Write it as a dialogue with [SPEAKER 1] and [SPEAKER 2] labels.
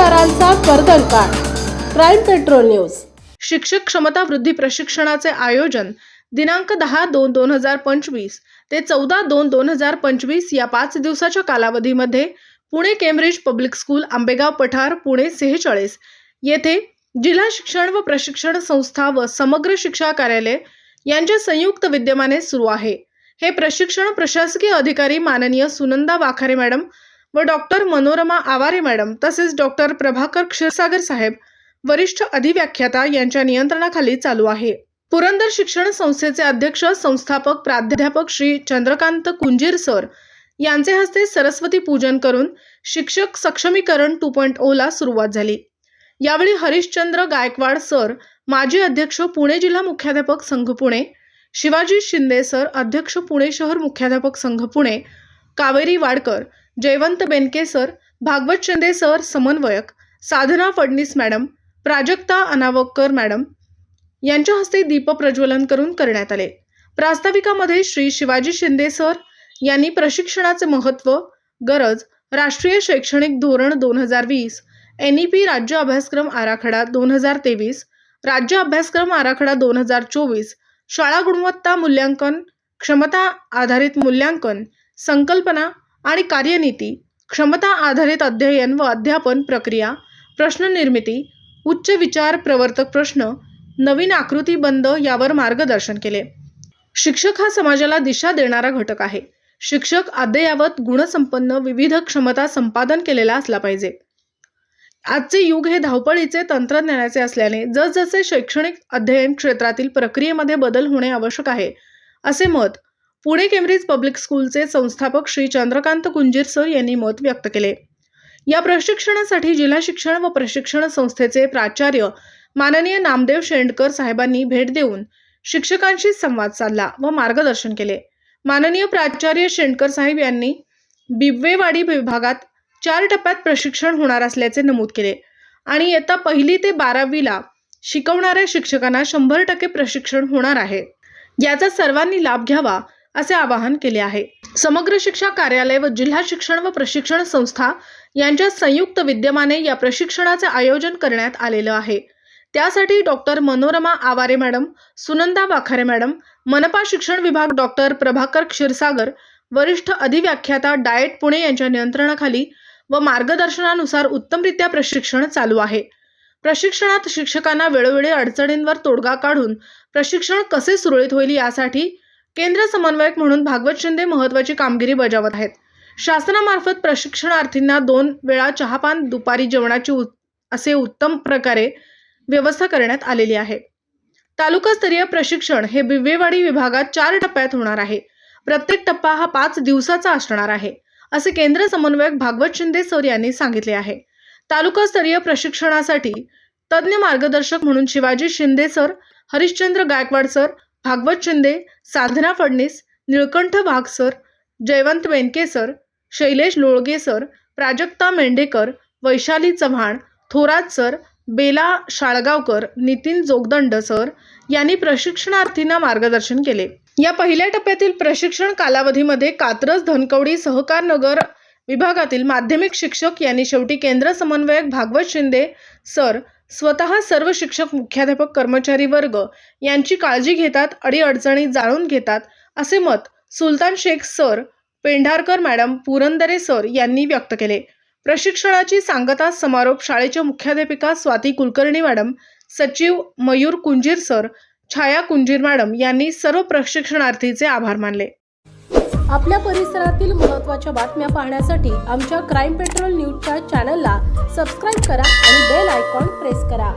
[SPEAKER 1] भ्रष्टाचारांचा कर्दनकाळ. Crime patrol news.
[SPEAKER 2] शिक्षक क्षमता वृद्धी प्रशिक्षणाचे आयोजन दिनांक 10/2/2025 ते 14/2/2025 या 5 दिवसाच्या कालावधीमध्ये Pune Cambridge public school Ambegaon पठार पुणे 46 येथे जिल्हा शिक्षण व प्रशिक्षण संस्था व समग्र शिक्षा कार्यालय यांच्या संयुक्त विद्यमाने सुरू आहे. हे प्रशिक्षण प्रशासकीय अधिकारी माननीय सुनंदा वाखारे मॅडम व डॉक्टर मनोरमा आवारे मॅडम तसेच डॉक्टर प्रभाकर क्षीरसागर साहेब वरिष्ठ अधिव्याख्याता यांच्या नियंत्रणाखाली चालू आहे. पुरंदर शिक्षण संस्थेचे अध्यक्ष संस्थापक प्राध्यापक श्री चंद्रकांत कुंजीर सर यांचे हस्ते सरस्वती पूजन करून शिक्षक सक्षमीकरण 2.0 ला सुरुवात झाली. यावेळी हरिश्चंद्र गायकवाड सर माजी अध्यक्ष पुणे जिल्हा मुख्याध्यापक संघ पुणे, शिवाजी शिंदे सर अध्यक्ष पुणे शहर मुख्याध्यापक संघ पुणे, कावेरी वाडकर, जयवंत बेनके सर, भागवत शिंदे सर समन्वयक, साधना फडणीस मॅडम, प्राजक्ता अनावकर मॅडम यांच्या हस्ते दीप प्रज्वलन करून करण्यात आले. प्रास्ताविकामध्ये श्री शिवाजी शिंदे सर यांनी प्रशिक्षणाचे महत्त्व, गरज, राष्ट्रीय शैक्षणिक धोरण 2020, NEP राज्य अभ्यासक्रम आराखडा 2023, राज्य अभ्यासक्रम आराखडा 2024, शाळा गुणवत्ता मूल्यांकन, क्षमता आधारित मूल्यांकन, संकल्पना आणि कार्यनीती, क्षमता आधारित अध्ययन व अध्यापन प्रक्रिया, प्रश्न निर्मिती, उच्च विचार प्रवर्तक प्रश्न, नवीन आकृतीबंध यावर मार्गदर्शन केले. शिक्षक हा समाजाला दिशा देणारा घटक आहे. शिक्षक अद्ययावत गुणसंपन्न विविध क्षमता संपादन केलेला असला पाहिजे. आजचे युग हे धावपळीचे तंत्रज्ञानाचे असल्याने जसजसे शैक्षणिक अध्ययन क्षेत्रातील प्रक्रियेमध्ये बदल होणे आवश्यक आहे असे मत पुणे केम्ब्रिज पब्लिक स्कूलचे संस्थापक श्री चंद्रकांत कुंजीर सर यांनी मत व्यक्त केले. या प्रशिक्षणासाठी जिल्हा शिक्षण व प्रशिक्षण संस्थेचे प्राचार्य माननीय नामदेव शेंडकर साहेबांनी भेट देऊन शिक्षकांशी संवाद साधला व मार्गदर्शन केले. माननीय प्राचार्य शेंडकर साहेब यांनी बिबवेवाडी विभागात 4 टप्प्यात प्रशिक्षण होणार असल्याचे नमूद केले आणि इयत्ता 1ली ते 12वीला शिकवणाऱ्या शिक्षकांना 100% प्रशिक्षण होणार आहे. याचा सर्वांनी लाभ घ्यावा असे आवाहन केले आहे. समग्र शिक्षा कार्यालय व जिल्हा शिक्षण व प्रशिक्षण संस्था यांच्या संयुक्त विद्यमाने या प्रशिक्षणाचे आयोजन करण्यात आलेलं आहे. त्यासाठी doctor Manorama Aware madam, Sunanda Wakhare madam, मनपा शिक्षण विभाग डॉक्टर प्रभाकर क्षीरसागर, वरिष्ठ अधिव्याख्याता डाएट पुणे यांच्या नियंत्रणाखाली व मार्गदर्शनानुसार उत्तमरित्या प्रशिक्षण चालू आहे. प्रशिक्षणात शिक्षकांना वेळोवेळी अडचणींवर तोडगा काढून प्रशिक्षण कसे सुरळीत होईल यासाठी केंद्र समन्वयक म्हणून भागवत शिंदे महत्त्वाची कामगिरी बजावत आहेत. शासनामार्फत प्रशिक्षणार्थींना 2 वेळा चहापान, दुपारी जेवणाची असे उत्तम प्रकारे व्यवस्था करण्यात आलेली आहे. तालुकास्तरीय प्रशिक्षण हे बिबवेवाडी विभागात 4 टप्प्यात होणार आहे. प्रत्येक टप्पा हा 5 दिवसाचा असणार आहे असे केंद्र समन्वयक भागवत शिंदे सर यांनी सांगितले आहे. तालुकास्तरीय प्रशिक्षणासाठी तज्ज्ञ मार्गदर्शक म्हणून Shivaji Shinde sir, Harishchandra Gaikwad sir, Bhagwat Shinde, Sadhana Phadnis, Nilkanth Wagh sir, Jaywant Benke sir, Shailesh Lolge sir, Prajakta Mendhekar, Vaishali Chavan, Thorat sir, Bela Shalgaonkar, Nitin Jogdand sir यांनी प्रशिक्षणार्थींना मार्गदर्शन केले. या पहिल्या टप्प्यातील प्रशिक्षण कालावधीमध्ये कात्रज, धनकवडी, सहकार नगर विभागातील माध्यमिक शिक्षक यांनी शेवटी केंद्र समन्वयक भागवत शिंदे सर स्वतः सर्व शिक्षक, मुख्याध्यापक, कर्मचारी वर्ग यांची काळजी घेतात, अडीअडचणी जाणून घेतात असे मत Sultan Shaikh sir, Pendharkar madam, Purandare sir यांनी व्यक्त केले. प्रशिक्षणाची सांगता समारोप शाळेच्या मुख्याध्यापिका स्वाती कुलकर्णी मॅडम, सचिव मयूर कुंजीर सर, छाया कुंजीर मॅडम यांनी सर्व प्रशिक्षणार्थीचे आभार मानले.
[SPEAKER 1] आपल्या परिसरातील महत्त्वाच्या बातम्या पाहण्यासाठी आमच्या क्राईम पेट्रोल न्यूजच्या चॅनलला सबस्क्राईब करा आणि बेल आयकॉन प्रेस करा.